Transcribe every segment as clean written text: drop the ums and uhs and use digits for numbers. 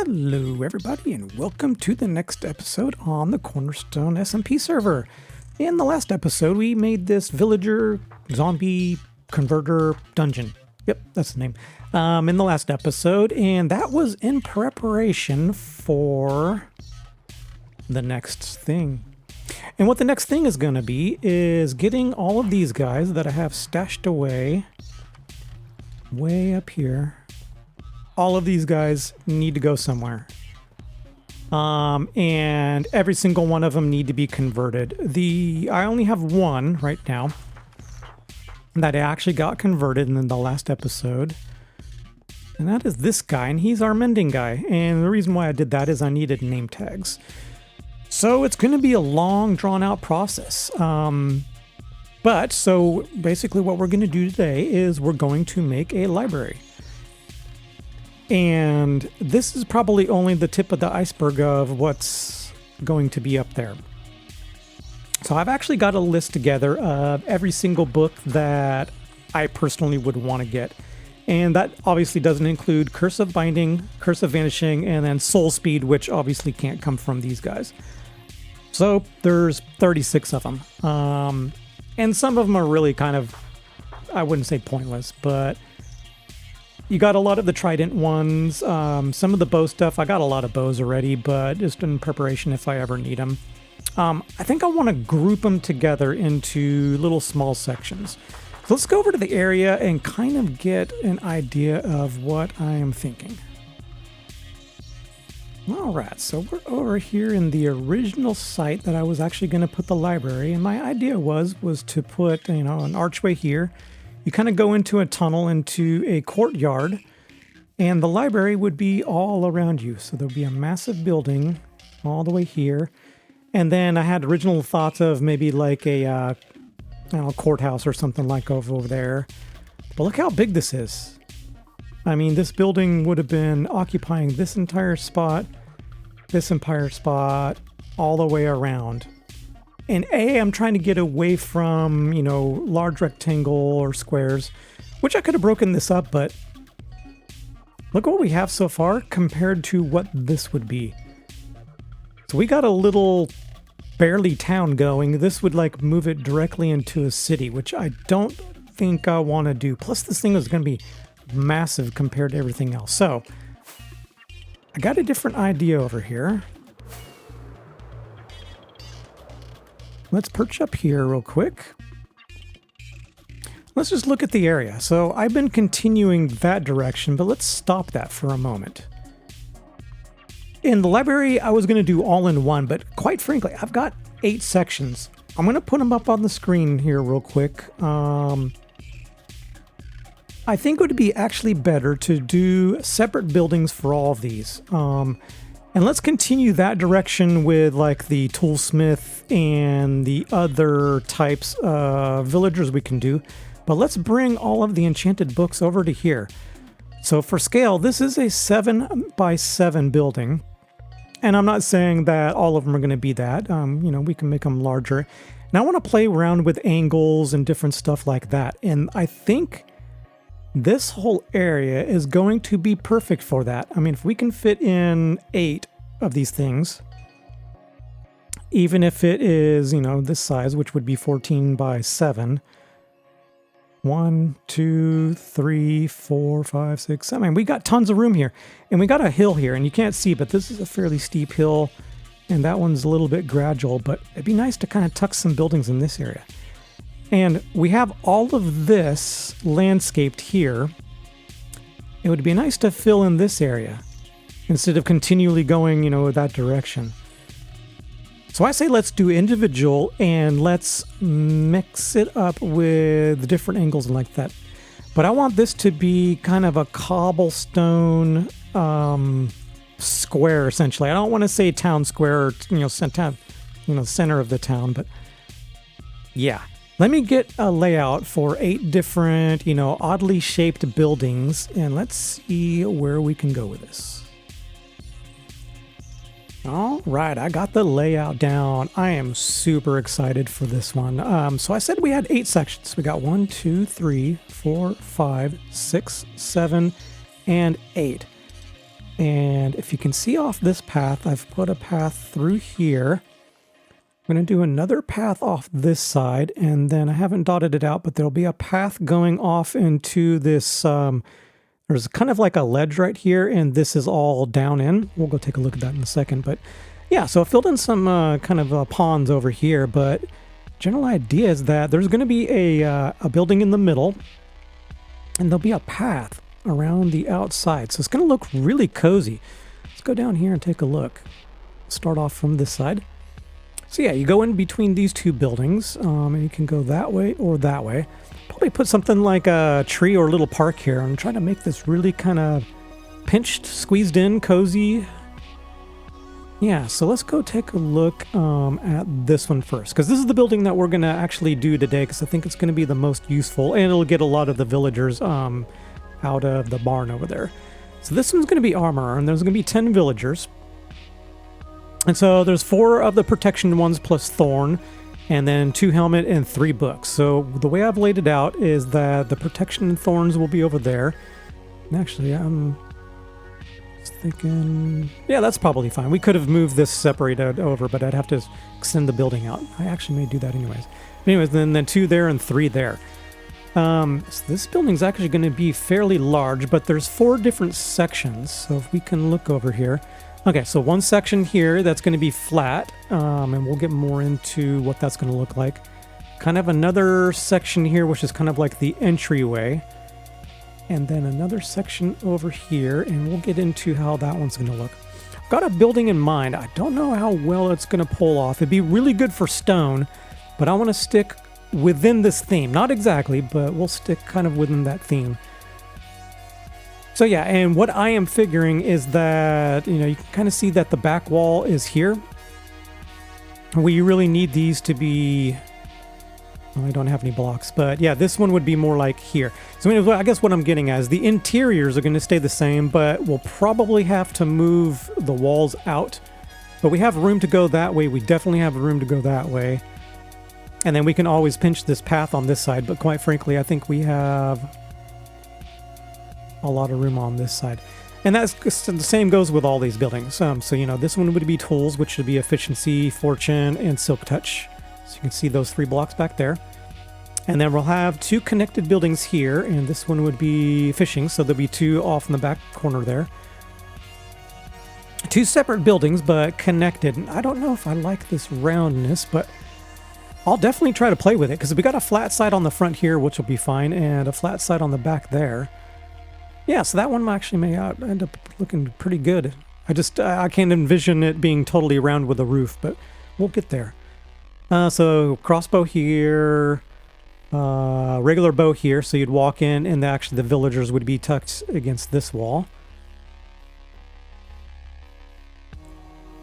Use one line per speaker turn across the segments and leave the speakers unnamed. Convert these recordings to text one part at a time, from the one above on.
Hello everybody and welcome to the next episode on the Cornerstone SMP server. In the last episode we made this villager zombie converter dungeon. Yep, that's the name. In the last episode, and that was in preparation for the next thing. And what the next thing is going to be is getting all of these guys that I have stashed away way up here. All of these guys need to go somewhere. And every single one of them need to be converted. I only have one right now that I actually got converted in the last episode. And that is this guy, and he's our Mending guy. And the reason why I did that is I needed name tags. So it's going to be a long, drawn-out process. So basically what we're going to do today is we're going to make a library. And this is probably only the tip of the iceberg of what's going to be up there. So I've actually got a list together of every single book that I personally would want to get. And that obviously doesn't include Curse of Binding, Curse of Vanishing, and then Soul Speed, which obviously can't come from these guys. So there's 36 of them. And some of them are really kind of, I wouldn't say pointless, but you got a lot of the trident ones, some of the bow stuff. I got a lot of bows already, but just in preparation if I ever need them. I think I want to group them together into little small sections. So let's go over to the area and kind of get an idea of what I am thinking. All right, so we're over here in the original site that I was actually going to put the library, and my idea was to put, an archway here. You kind of go into a tunnel into a courtyard, and the library would be all around you. So there'll be a massive building all the way here. And then I had original thoughts of maybe like a courthouse or something like over there. But look how big this is. I mean, this building would have been occupying this entire spot, all the way around. And I'm trying to get away from, large rectangle or squares, which I could have broken this up, but look what we have so far compared to what this would be. So we got a little barely town going. This would move it directly into a city, which I don't think I want to do. Plus this thing is going to be massive compared to everything else. So I got a different idea over here. Let's perch up here real quick. Let's just look at the area. So I've been continuing that direction, but let's stop that for a moment. In the library, I was going to do all in one, but quite frankly, I've got 8 sections. I'm going to put them up on the screen here real quick. I think it would be actually better to do separate buildings for all of these. And let's continue that direction with the toolsmith and the other types of villagers we can do. But let's bring all of the enchanted books over to here. So for scale, this is a 7x7 building. And I'm not saying that all of them are going to be that. We can make them larger. And I want to play around with angles and different stuff like that. And I think this whole area is going to be perfect for that. I mean, if we can fit in 8 of these things, even if it is, this size, which would be 14x7. 1, 2, 3, 4, 5, 6, 7. I mean, we got tons of room here. And we got a hill here, and you can't see, but this is a fairly steep hill. And that one's a little bit gradual, but it'd be nice to kind of tuck some buildings in this area. And we have all of this landscaped here. It would be nice to fill in this area instead of continually going, that direction. So I say let's do individual and let's mix it up with different angles and like that. But I want this to be kind of a cobblestone square, essentially. I don't want to say town square or, center of the town, but yeah. Let me get a layout for 8 different, oddly shaped buildings, and let's see where we can go with this. All right, I got the layout down. I am super excited for this one. So I said we had 8 sections. We got 1, 2, 3, 4, 5, 6, 7, and 8. And if you can see off this path, I've put a path through here. I'm going to do another path off this side, and then I haven't dotted it out, but there'll be a path going off into this, there's kind of like a ledge right here, and this is all down in. We'll go take a look at that in a second, but yeah, so I filled in some kind of ponds over here, but general idea is that there's going to be a building in the middle, and there'll be a path around the outside. So it's going to look really cozy. Let's go down here and take a look. Start off from this side. So yeah, you go in between these two buildings, and you can go that way or that way. Probably put something like a tree or a little park here. I'm trying to make this really kind of pinched, squeezed in, cozy. Yeah, so let's go take a look at this one first, because this is the building that we're going to actually do today, because I think it's going to be the most useful, and it'll get a lot of the villagers out of the barn over there. So this one's going to be armor, and there's going to be 10 villagers. And so there's 4 of the protection ones plus Thorn, and then 2 helmet and 3 books. So the way I've laid it out is that the protection and Thorns will be over there. And actually, I'm thinking, yeah, that's probably fine. We could have moved this separated over, but I'd have to extend the building out. I actually may do that anyways. But anyways, then 2 there and 3 there. So this building's actually going to be fairly large, but there's 4 different sections. So if we can look over here. Okay, so one section here that's going to be flat, and we'll get more into what that's going to look like. Kind of another section here, which is kind of like the entryway. And then another section over here, and we'll get into how that one's going to look. I've got a building in mind. I don't know how well it's going to pull off. It'd be really good for stone, but I want to stick within this theme. Not exactly, but we'll stick kind of within that theme. So yeah, and what I am figuring is that, you know, you can kind of see that the back wall is here. We really need these to be... Well, I don't have any blocks, but yeah, this one would be more like here. So anyway, I guess what I'm getting at is the interiors are going to stay the same, but we'll probably have to move the walls out. But we have room to go that way. We definitely have room to go that way. And then we can always pinch this path on this side, but quite frankly, I think we have a lot of room on this side. And that's the same goes with all these buildings. So, you know, this one would be tools, which would be efficiency, fortune, and silk touch. So you can see those 3 blocks back there. And then we'll have 2 connected buildings here, and this one would be fishing, so there'll be 2 off in the back corner there. 2 separate buildings, but connected. And I don't know if I like this roundness, but I'll definitely try to play with it, because we got a flat side on the front here, which will be fine, and a flat side on the back there. Yeah, so that one actually may end up looking pretty good. I can't envision it being totally round with a roof, but we'll get there. So crossbow here, regular bow here, so you'd walk in, and actually the villagers would be tucked against this wall.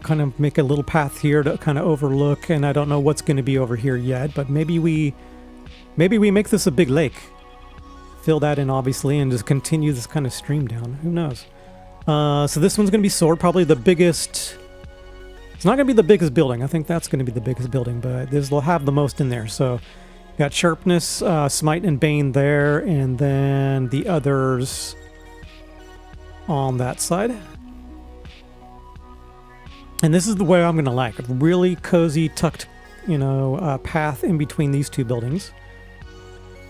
Kind of make a little path here to kind of overlook, and I don't know what's going to be over here yet, but maybe we make this a big lake. Fill that in, obviously, and just continue this kind of stream down. Who knows? So this one's going to be sword, probably the biggest. It's not going to be the biggest building. I think that's going to be the biggest building, but this will have the most in there. So you got Sharpness, Smite, and Bane there, and then the others on that side. And this is the way I'm going to like it. Really cozy, tucked, you know, path in between these 2 buildings.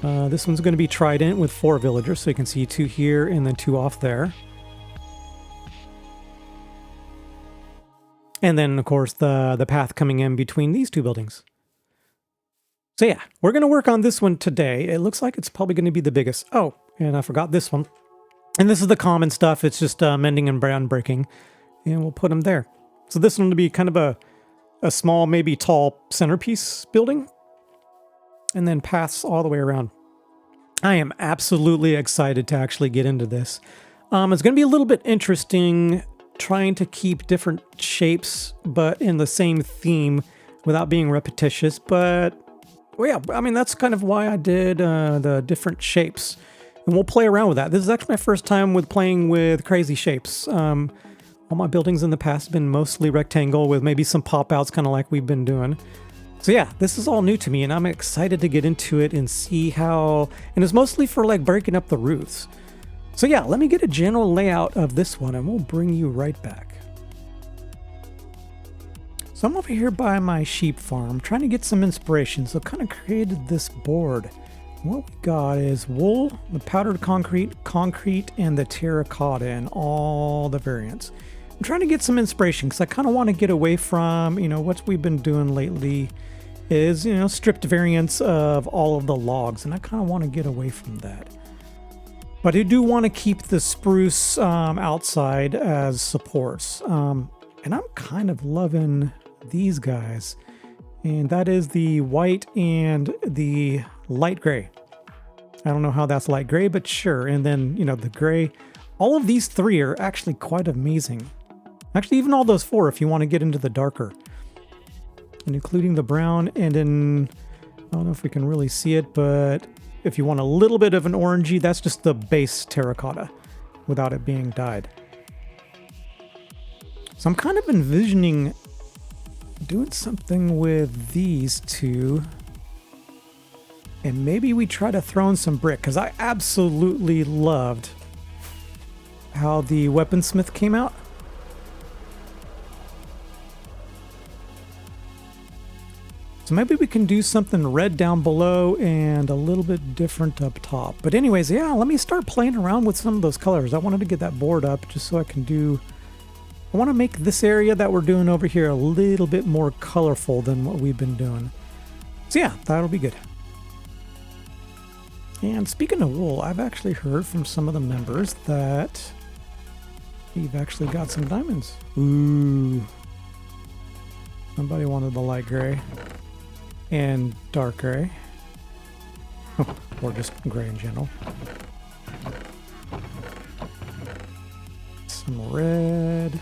This one's going to be trident with 4 villagers, so you can see 2 here and then 2 off there. And then, of course, the path coming in between these 2 buildings. So yeah, we're going to work on this one today. It looks like it's probably going to be the biggest. Oh, and I forgot this one. And this is the common stuff. It's just mending and unbreaking. And we'll put them there. So this one will be kind of a small, maybe tall centerpiece building. And then paths all the way around. I am absolutely excited to actually get into this. It's going to be a little bit interesting trying to keep different shapes, but in the same theme without being repetitious. But, well, yeah, I mean, that's kind of why I did the different shapes. And we'll play around with that. This is actually my first time with playing with crazy shapes. All my buildings in the past have been mostly rectangle with maybe some pop-outs, kind of like we've been doing. So yeah, this is all new to me, and I'm excited to get into it and see how... And it's mostly for, like, breaking up the roofs. So yeah, let me get a general layout of this one and we'll bring you right back. So I'm over here by my sheep farm trying to get some inspiration, so kind of created this board. What we got is wool, the powdered concrete, and the terracotta and all the variants. I'm trying to get some inspiration because I kind of want to get away from, what we've been doing lately is, stripped variants of all of the logs, and I kind of want to get away from that. But I do want to keep the spruce outside as supports. And I'm kind of loving these guys. And that is the white and the light gray. I don't know how that's light gray, but sure. And then, the gray. All of these three are actually quite amazing. Actually, even all those four if you want to get into the darker. And including the brown, and then, I don't know if we can really see it, but if you want a little bit of an orangey, that's just the base terracotta without it being dyed. So I'm kind of envisioning doing something with these two. And maybe we try to throw in some brick, because I absolutely loved how the weaponsmith came out. So maybe we can do something red down below and a little bit different up top. But anyways, yeah, let me start playing around with some of those colors. I wanted to get that board up just so I can do... I want to make this area that we're doing over here a little bit more colorful than what we've been doing. So yeah, that'll be good. And speaking of wool, I've actually heard from some of the members that we've actually got some diamonds. Ooh. Somebody wanted the light gray. And dark gray. Or just gray in general. Some red.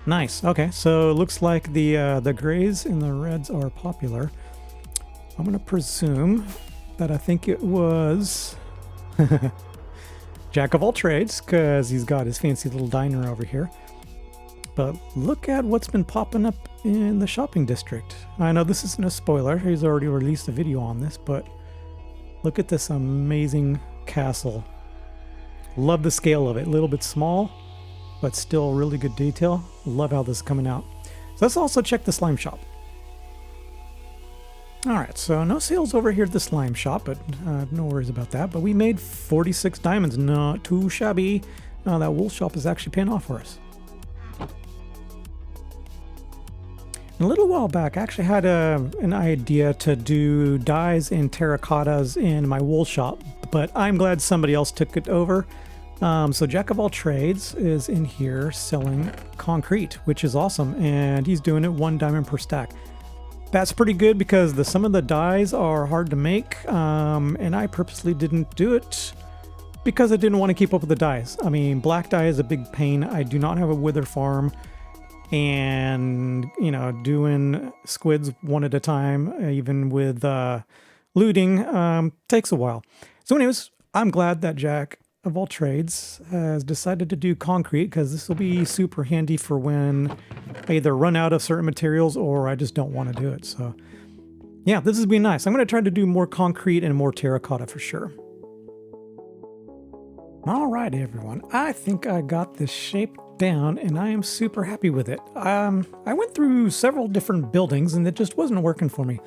Nice. Okay, so it looks like the grays and the reds are popular. I'm gonna presume that I think it was Jack of all trades, because he's got his fancy little diner over here. But look at what's been popping up in the shopping district. I know this isn't a spoiler, he's already released a video on this, but look at this amazing castle. Love the scale of it, a little bit small, but still really good detail. Love how this is coming out. So let's also check the slime shop. Alright, so no sales over here at the slime shop, but no worries about that. But we made 46 diamonds, not too shabby. That wool shop is actually paying off for us. A little while back, I actually had an idea to do dyes and terracottas in my wool shop, but I'm glad somebody else took it over. So Jack of all trades is in here selling concrete, which is awesome, and he's doing it 1 diamond per stack. That's pretty good because some of the dyes are hard to make, and I purposely didn't do it because I didn't want to keep up with the dyes. I mean, black dye is a big pain. I do not have a wither farm, and doing squids one at a time, even with looting, takes a while. So anyways, I'm glad that Jack of all trades has decided to do concrete, because this will be super handy for when I either run out of certain materials or I just don't want to do it. So yeah, this has been nice. I'm going to try to do more concrete and more terracotta for sure. All right, everyone. I think I got this shape down and I am super happy with it. I went through several different buildings and it just wasn't working for me.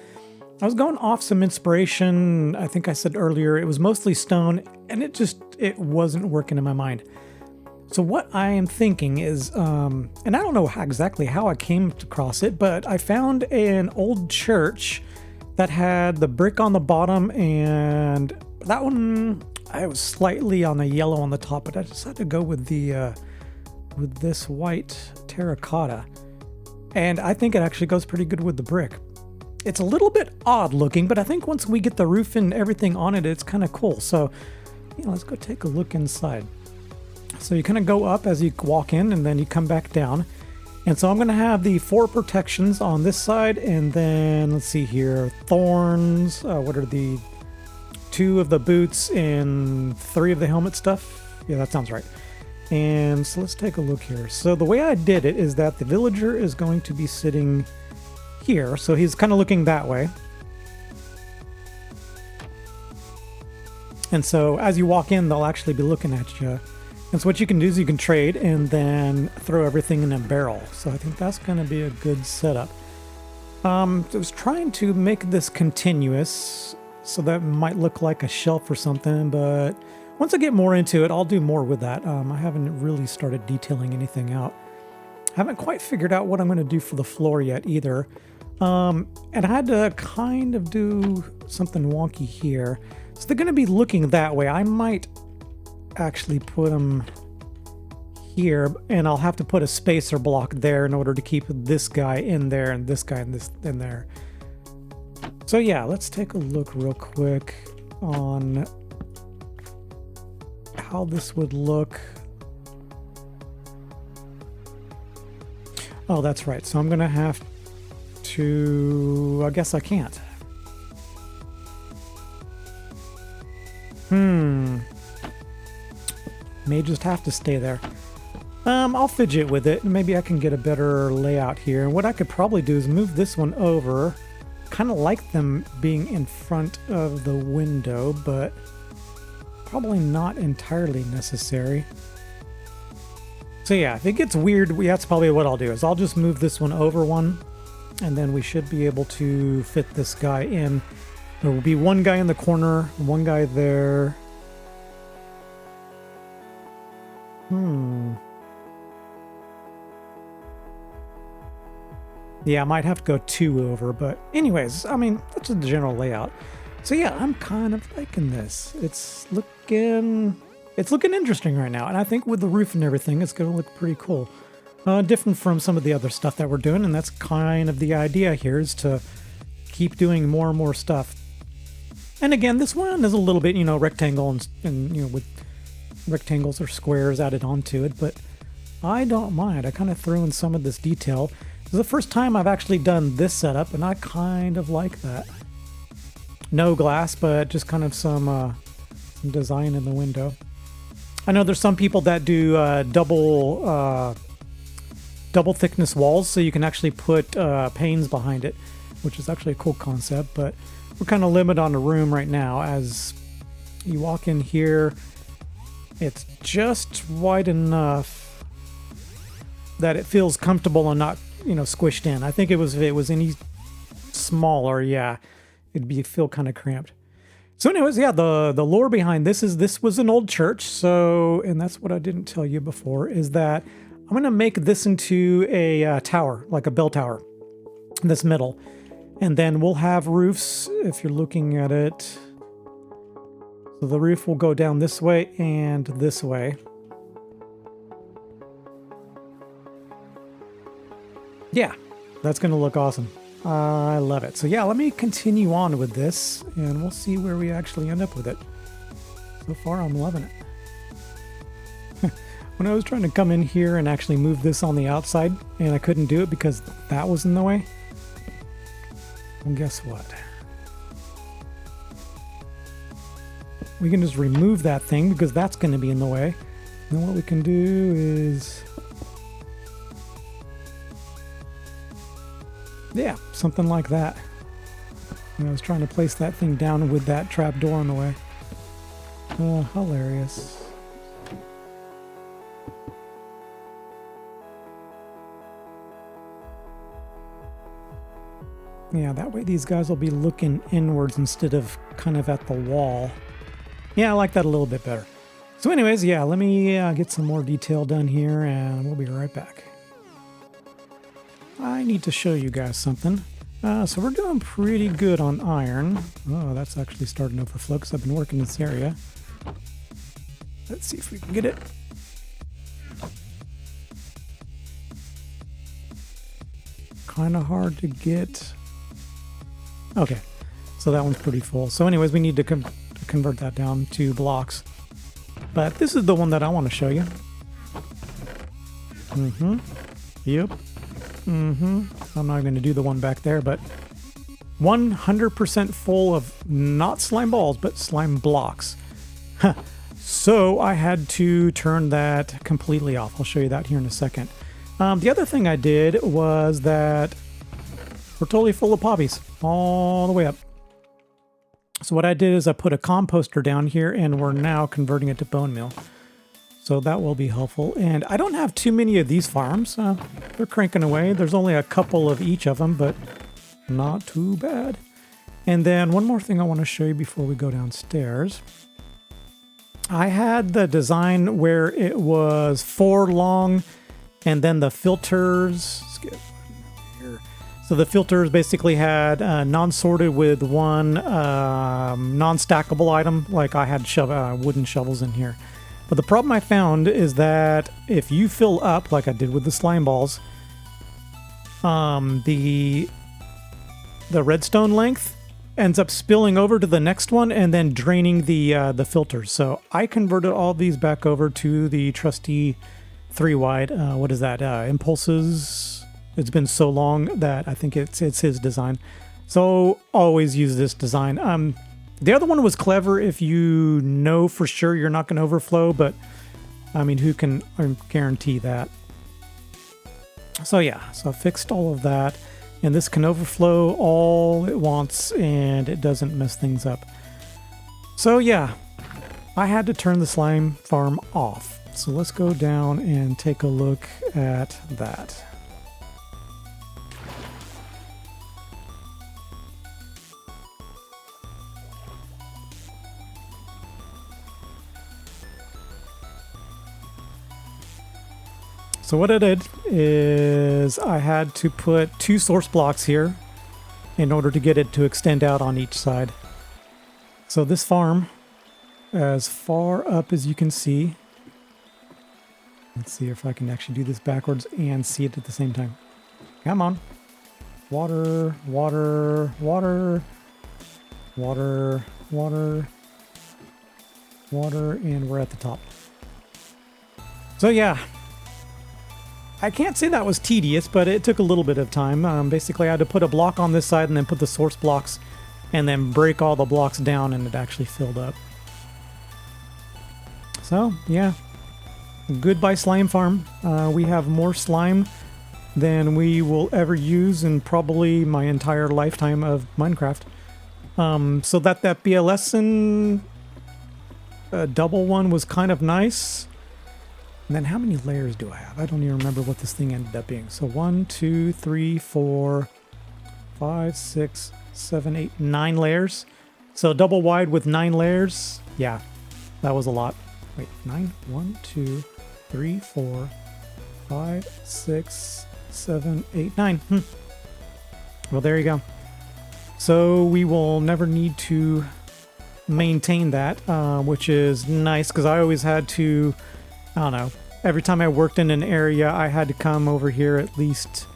I was going off some inspiration. I think I said earlier, it was mostly stone, and it wasn't working in my mind. So what I am thinking is, and I don't know exactly how I came across it, but I found an old church that had the brick on the bottom, and that one, I was slightly on the yellow on the top, but I decided to go with with this white terracotta. And I think it actually goes pretty good with the brick. It's a little bit odd looking, but I think once we get the roof and everything on it, it's kind of cool. So let's go take a look inside. So you kind of go up as you walk in, and then you come back down. And so I'm going to have the 4 protections on this side, and then let's see here, thorns. What are the 2 of the boots and 3 of the helmet stuff? Yeah, that sounds right. And so let's take a look here. So the way I did it is that the villager is going to be sitting here. So he's kind of looking that way. And so as you walk in, they'll actually be looking at you. And so what you can do is you can trade and then throw everything in a barrel. So I think that's going to be a good setup. I was trying to make this continuous, so that might look like a shelf or something, but once I get more into it, I'll do more with that. I haven't really started detailing anything out. I haven't quite figured out what I'm going to do for the floor yet either. And I had to kind of do something wonky here. So they're going to be looking that way. I might actually put them here, and I'll have to put a spacer block there in order to keep this guy in there and this guy in there. So yeah, let's take a look real quick on how this would look. Oh, that's right. So I'm going to have to... I guess I can't. May just have to stay there. I'll fidget with it. Maybe I can get a better layout here. And what I could probably do is move this one over. Kind of like them being in front of the window, but probably not entirely necessary. So yeah, if it gets weird, that's probably what I'll do, is I'll just move this one over one, and then we should be able to fit this guy in. There will be one guy in the corner, one guy there. Yeah, I might have to go 2 over, but anyways, I mean, that's the general layout. So yeah, I'm kind of liking this. It's looking interesting right now, and I think with the roof and everything, it's going to look pretty cool. Different from some of the other stuff that we're doing, and that's kind of the idea here, is to keep doing more and more stuff. And again, this one is a little bit, rectangle and with rectangles or squares added onto it, but I don't mind. I kind of threw in some of this detail. This is the first time I've actually done this setup, and I kind of like that. No glass, but just kind of some design in the window. I know there's some people that do double thickness walls, so you can actually put panes behind it, which is actually a cool concept, but we're kind of limited on the room right now. As you walk in here, it's just wide enough that it feels comfortable and not, squished in. I think if it was any smaller, yeah, it'd feel kind of cramped. So anyways, yeah, the lore behind this was an old church. So, and that's what I didn't tell you before, is that I'm going to make this into a tower, like a bell tower, in this middle. And then we'll have roofs, if you're looking at it. So the roof will go down this way and this way. Yeah, that's going to look awesome. I love it. So yeah, let me continue on with this, and we'll see where we actually end up with it. So far, I'm loving it. When I was trying to come in here and actually move this on the outside, and I couldn't do it because that was in the way, well, guess what? We can just remove that thing because that's going to be in the way. And then what we can do is... yeah, something like that. And I was trying to place that thing down with that trap door in the way. Hilarious. Yeah, that way these guys will be looking inwards instead of kind of at the wall. Yeah, I like that a little bit better. So anyways, yeah, let me get some more detail done here, and we'll be right back. I need to show you guys something. So we're doing pretty good on iron. Oh, that's actually starting to overflow because I've been working this area. Let's see if we can get it. Kind of hard to get. Okay, so that one's pretty full. So anyways, we need to convert that down to blocks. But this is the one that I want to show you. Yep. I'm not going to do the one back there, but 100% full of not slime balls, but slime blocks. So I had to turn that completely off. I'll show you that here in a second. The other thing I did was that we're totally full of poppies all the way up. So what I did is I put a composter down here, and we're now converting it to bone meal. So that will be helpful. And I don't have too many of these farms. They're cranking away. There's only a couple of each of them, but not too bad. And then one more thing I want to show you before we go downstairs. I had the design where it was 4 long, and then the filters. Let's get here. So the filters basically had non-sorted with one non-stackable item. Like I had wooden shovels in here. But the problem I found is that if you fill up, like I did with the slime balls, the redstone length ends up spilling over to the next one and then draining the filters. So I converted all these back over to the trusty 3-wide. What is that? Impulses. It's been so long that I think it's his design. So always use this design. The other one was clever if you know for sure you're not going to overflow, but I mean, who can guarantee that? So yeah, so I fixed all of that. And this can overflow all it wants, and it doesn't mess things up. So yeah, I had to turn the slime farm off. So let's go down and take a look at that. So what I did is I had to put 2 source blocks here in order to get it to extend out on each side. So this farm, as far up as you can see, let's see if I can actually do this backwards and see it at the same time. Come on. Water, water, water, water, water, water, and we're at the top. So yeah. I can't say that was tedious, but it took a little bit of time. Basically, I had to put a block on this side and then put the source blocks and then break all the blocks down, and it actually filled up. So, yeah. Goodbye slime farm. We have more slime than we will ever use in probably my entire lifetime of Minecraft. So that BLS and double one was kind of nice. And then how many layers do I have? I don't even remember what this thing ended up being. So 1, 2, 3, 4, 5, 6, 7, 8, 9 layers. So double wide with 9 layers. Yeah, that was a lot. Wait, 9? 1, 2, 3, 4, 5, 6, 7, 8, 9. Well, there you go. So we will never need to maintain that, which is nice because I always had to... I don't know. Every time I worked in an area, I had to come over here at least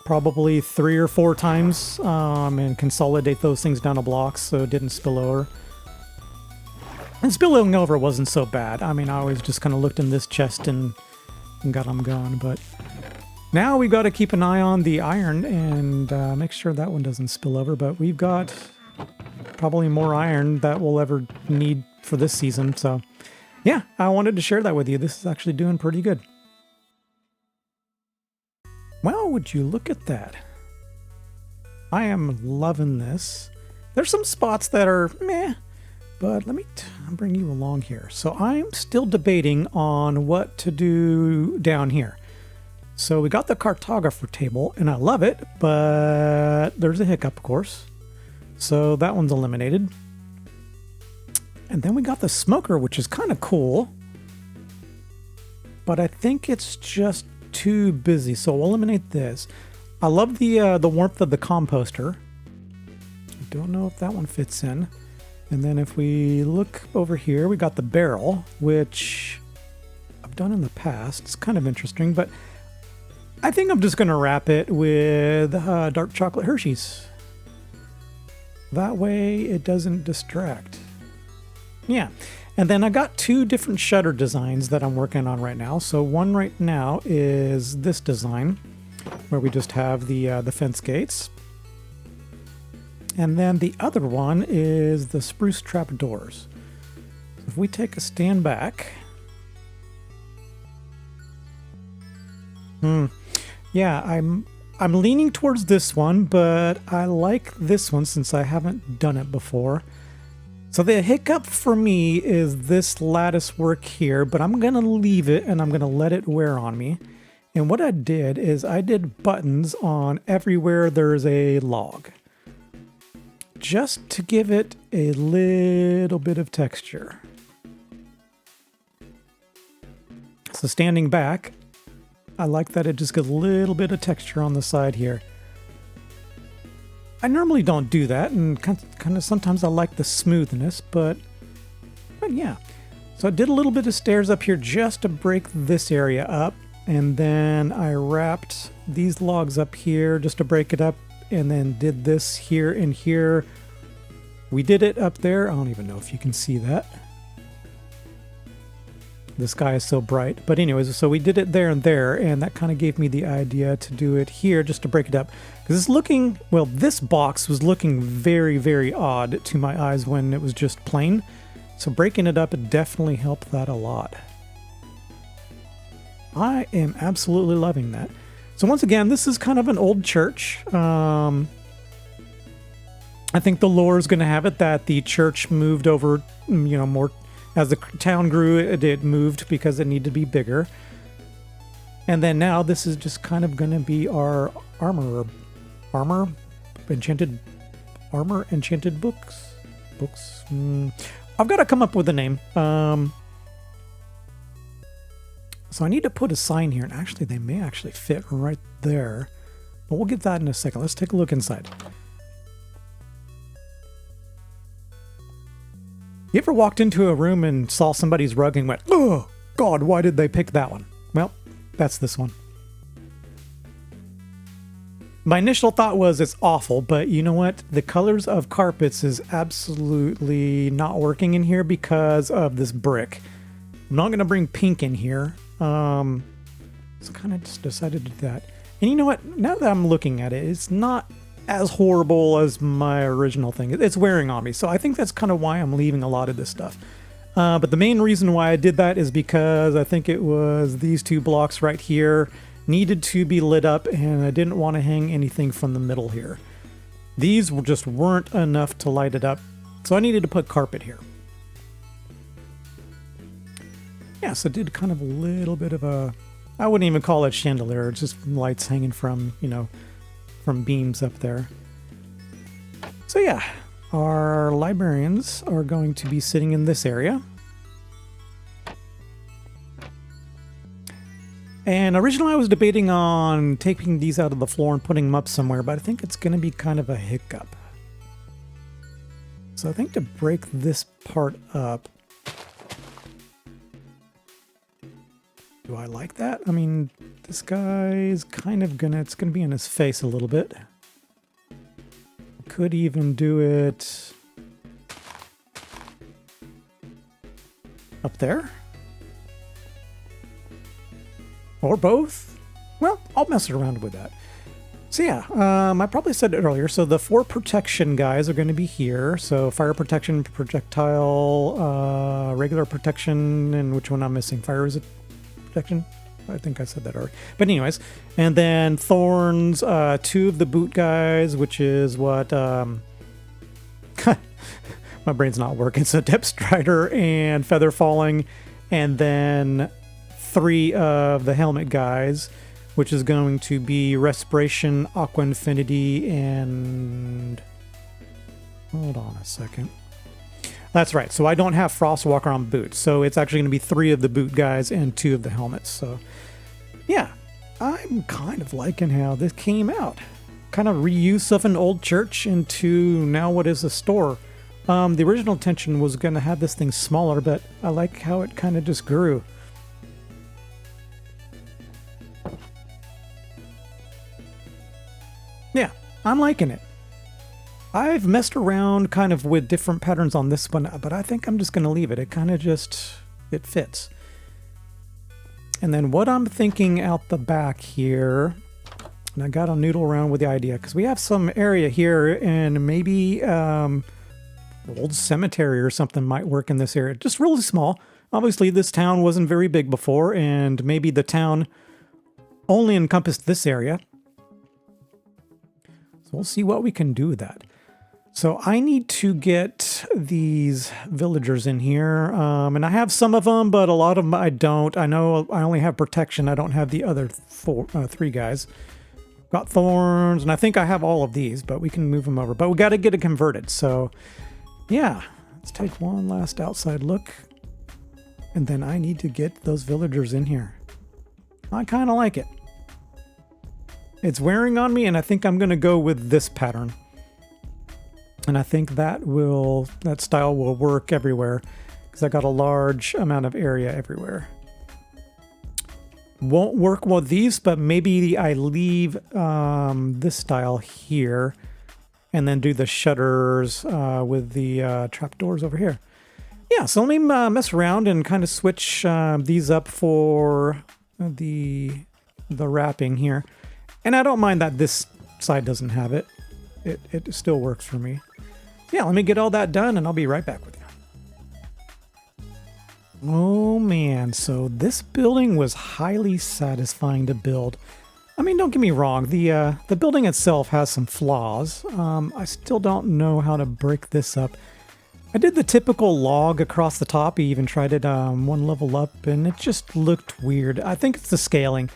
probably 3 or 4 times and consolidate those things down to blocks so it didn't spill over. And spilling over wasn't so bad. I mean, I always just kind of looked in this chest and got them gone. But now we got to keep an eye on the iron and make sure that one doesn't spill over. But we've got probably more iron that we'll ever need for this season. So... yeah, I wanted to share that with you. This is actually doing pretty good. Well, would you look at that? I am loving this. There's some spots that are meh, but let me bring you along here. So I'm still debating on what to do down here. So we got the cartographer table, and I love it, but there's a hiccup, of course. So that one's eliminated. And then we got the smoker, which is kind of cool. But I think it's just too busy, so we'll eliminate this. I love the warmth of the composter. I don't know if that one fits in. And then if we look over here, we got the barrel, which I've done in the past. It's kind of interesting, but I think I'm just going to wrap it with dark chocolate Hershey's. That way it doesn't distract. Yeah, and then I got 2 different shutter designs that I'm working on right now. So one right now is this design, where we just have the fence gates. And then the other one is the spruce trap doors. If we take a stand back... yeah, I'm leaning towards this one, but I like this one since I haven't done it before. So the hiccup for me is this lattice work here, but I'm going to leave it and I'm going to let it wear on me. And what I did is I did buttons on everywhere there's a log, just to give it a little bit of texture. So standing back, I like that it just gives a little bit of texture on the side here. I normally don't do that, and kind of sometimes I like the smoothness, but yeah. So I did a little bit of stairs up here just to break this area up, and then I wrapped these logs up here just to break it up, and then did this here and here. We did it up there. I don't even know if you can see that. The sky is so bright. But anyways, so we did it there and there, and that kind of gave me the idea to do it here just to break it up. Because it's looking, well, this box was looking very, very odd to my eyes when it was just plain. So breaking it up, it definitely helped that a lot. I am absolutely loving that. So once again, this is kind of an old church. I think the lore is going to have it that the church moved over, you know, more as the town grew. It moved because it needed to be bigger. And then now this is just kind of going to be our enchanted books. I've got to come up with a name. So I need to put a sign here, and actually they may actually fit right there, but we'll get that in a second. Let's take a look inside. You ever walked into a room and saw somebody's rug and went, "Oh God, why did they pick that one?" Well, that's this one. My initial thought was it's awful, but you know what? The colors of carpets is absolutely not working in here because of this brick. I'm not going to bring pink in here. So kind of just decided to do that. And you know what? Now that I'm looking at it, it's not as horrible as my original thing. It's wearing on me. So I think that's kind of why I'm leaving a lot of this stuff. But the main reason why I did that is because I think it was these two blocks right here needed to be lit up, and I didn't want to hang anything from the middle here. These just weren't enough to light it up, so I needed to put carpet here. Yeah, so I did kind of a little bit of a, I wouldn't even call it chandelier, it's just lights hanging from, you know, from beams up there. So yeah, our librarians are going to be sitting in this area. And originally I was debating on taking these out of the floor and putting them up somewhere, but I think it's going to be kind of a hiccup. So I think to break this part up, do I like that? I mean, this guy is kind of it's gonna be in his face a little bit. Could even do it up there. Or both? Well, I'll mess around with that. So yeah, I probably said it earlier. So the 4 protection guys are going to be here. So fire protection, projectile, regular protection, and which one I'm missing? Fire resist protection? I think I said that already. But anyways, and then Thorns, 2 of the boot guys, which is what... my brain's not working. So Depth Strider and Feather Falling, and then 3 of the helmet guys, which is going to be Respiration, Aqua Affinity, and... Hold on a second. That's right. So I don't have Frostwalker on boots. So it's actually going to be 3 of the boot guys and 2 of the helmets. So yeah, I'm kind of liking how this came out. Kind of reuse of an old church into now what is a store. The original intention was going to have this thing smaller, but I like how it kind of just grew. Yeah, I'm liking it. I've messed around kind of with different patterns on this one, but I think I'm just going to leave it. It kind of just, it fits. And then what I'm thinking out the back here, and I got to noodle around with the idea, because we have some area here, and maybe old cemetery or something might work in this area. Just really small. Obviously, this town wasn't very big before, and maybe the town only encompassed this area. we'll see what we can do with that. So I need to get these villagers in here, and I have some of them, but a lot of them I don't. I know I only have protection. I don't have the other three guys. Got thorns, and I think I have all of these, but we can move them over. But we got to get it converted. So yeah, let's take one last outside look, and then I need to get those villagers in here. I kind of like it. It's wearing on me, and I think I'm going to go with this pattern. And I think that style will work everywhere because I got a large amount of area everywhere. Won't work with these, but maybe I leave this style here and then do the shutters with the trapdoors over here. Yeah, so let me mess around and kind of switch these up for the wrapping here. And I don't mind that this side doesn't have it. It still works for me. Yeah, let me get all that done and I'll be right back with you. Oh man, so this building was highly satisfying to build. I mean, don't get me wrong, the building itself has some flaws. I still don't know how to break this up. I did the typical log across the top. I even tried it one level up and it just looked weird. I think it's the scaling.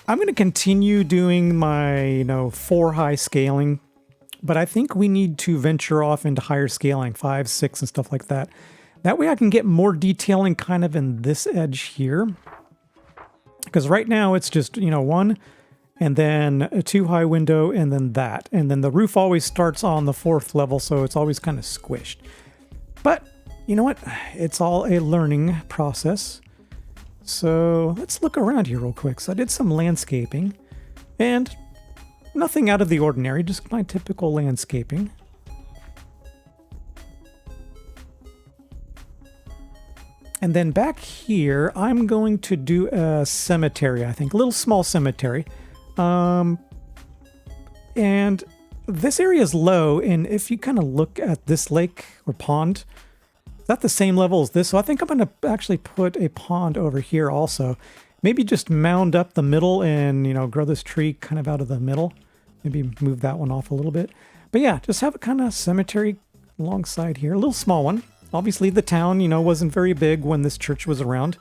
I'm going to continue doing my 4 high scaling, but I think we need to venture off into higher scaling, 5, 6 and stuff like that. That way I can get more detailing kind of in this edge here. Because right now it's just, 1 and then a 2 high window and then that. And then the roof always starts on the 4th level, so it's always kind of squished. But you know what? It's all a learning process. So let's look around here real quick. So I did some landscaping and nothing out of the ordinary, just my typical landscaping. And then back here, I'm going to do a cemetery, I think, a little small cemetery. And this area is low, and if you kind of look at this lake or pond, it's at the same level as this. So I think I'm going to actually put a pond over here also. Maybe just mound up the middle and, grow this tree kind of out of the middle. Maybe move that one off a little bit. But yeah, just have a kind of cemetery alongside here. A little small one. Obviously the town, wasn't very big when this church was around.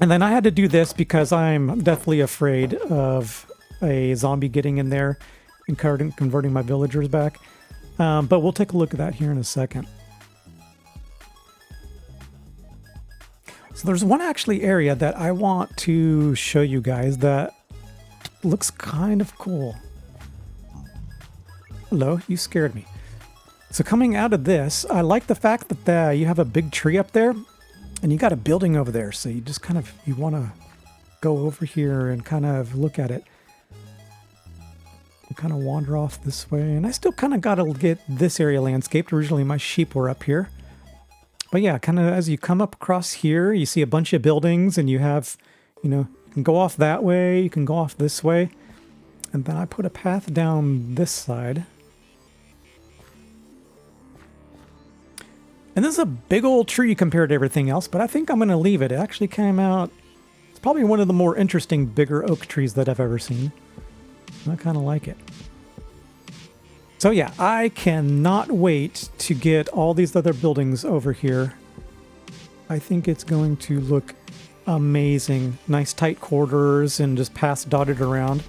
And then I had to do this because I'm deathly afraid of a zombie getting in there and converting my villagers back. But we'll take a look at that here in a second. So there's one actually area that I want to show you guys that looks kind of cool. Hello, you scared me. So coming out of this, I like the fact that you have a big tree up there and you got a building over there. So you just you want to go over here and kind of look at it. And kind of wander off this way. And I still kind of got to get this area landscaped. Originally my sheep were up here. But yeah, kind of as you come up across here, you see a bunch of buildings and you have, you can go off that way, you can go off this way. And then I put a path down this side. And this is a big old tree compared to everything else, but I think I'm going to leave it. It actually came out, it's probably one of the more interesting, bigger oak trees that I've ever seen. I kind of like it. So yeah, I cannot wait to get all these other buildings over here. I think it's going to look amazing. Nice tight quarters and just paths dotted around.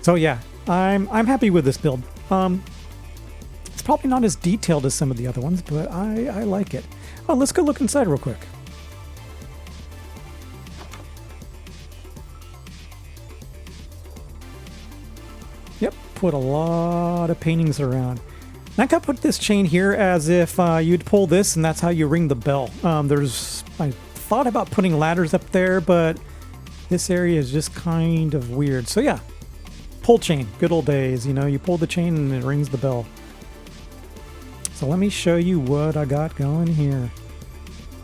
So yeah, I'm happy with this build. It's probably not as detailed as some of the other ones, but I like it. Oh, let's go look inside real quick. Yep, put a lot of paintings around. And I could put this chain here as if you'd pull this and that's how you ring the bell. I thought about putting ladders up there, but this area is just kind of weird. So yeah, pull chain, good old days. You pull the chain and it rings the bell. So let me show you what I got going here.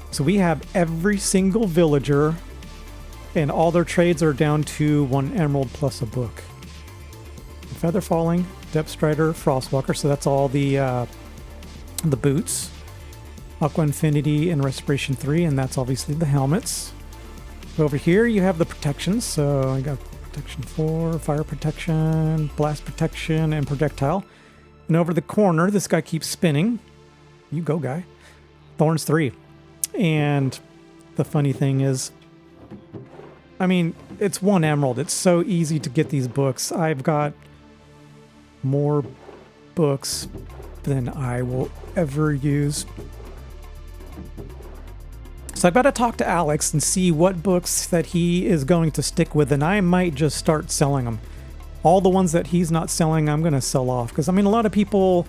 So we have every single villager and all their trades are down to 1 emerald plus a book. Feather Falling, Depth Strider, Frostwalker, so that's all the boots. Aqua Affinity and Respiration III, and that's obviously the helmets. Over here you have the protections, so I got Protection 4, Fire Protection, Blast Protection, and Projectile. And over the corner, this guy keeps spinning. You go, guy. Thorns 3. And the funny thing is, I mean, it's 1 emerald. It's so easy to get these books. I've got more books than I will ever use. So I've got to talk to Alex and see what books that he is going to stick with, and I might just start selling them. All the ones that he's not selling, I'm going to sell off. Because, I mean, a lot of people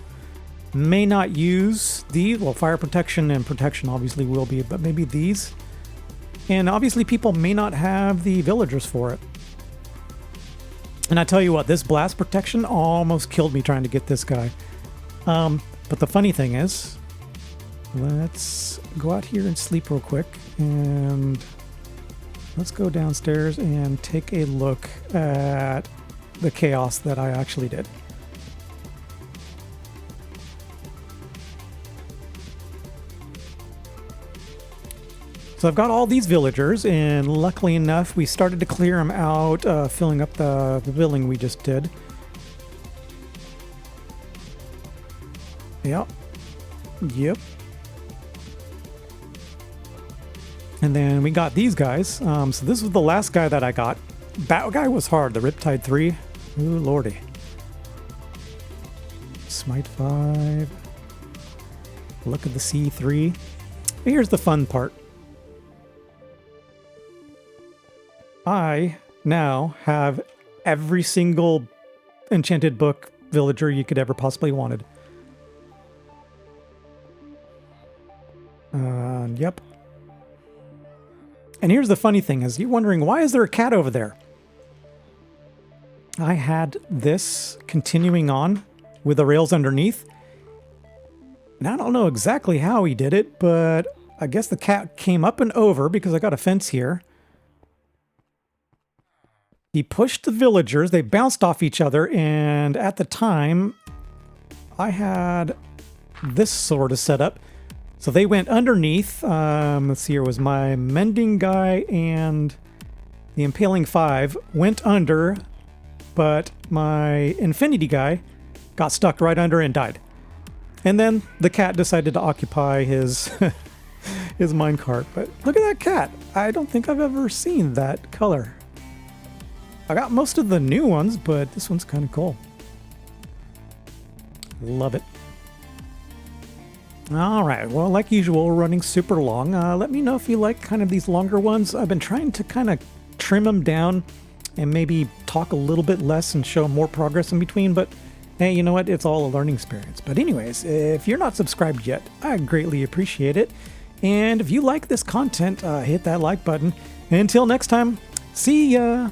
may not use these. Well, Fire Protection and Protection obviously will be, but maybe these. And obviously people may not have the villagers for it. And I tell you what, this Blast Protection almost killed me trying to get this guy. But the funny thing is, let's go out here and sleep real quick. And let's go downstairs and take a look at the chaos that I actually did. So I've got all these villagers, and luckily enough, we started to clear them out, filling up the building we just did. Yep. Yep. And then we got these guys. So this was the last guy that I got. That guy was hard, the Riptide III. Ooh, lordy. Smite V. Look at the C3. Here's the fun part. I now have every single enchanted book villager you could ever possibly wanted. Yep. And here's the funny thing is, you're wondering, why is there a cat over there? I had this continuing on with the rails underneath. And I don't know exactly how he did it, but I guess the cat came up and over because I got a fence here. He pushed the villagers, they bounced off each other, and at the time, I had this sort of setup. So they went underneath. Let's see, here was my Mending guy and the Impaling V went under, but my Infinity guy got stuck right under and died. And then the cat decided to occupy his his minecart. But look at that cat. I don't think I've ever seen that color. I got most of the new ones, but this one's kind of cool. Love it. All right, well, like usual, we're running super long. Let me know if you like kind of these longer ones. I've been trying to kind of trim them down and maybe talk a little bit less and show more progress in between, but hey, you know what? It's all a learning experience. But anyways, if you're not subscribed yet, I greatly appreciate it. And if you like this content, hit that like button. Until next time, see ya!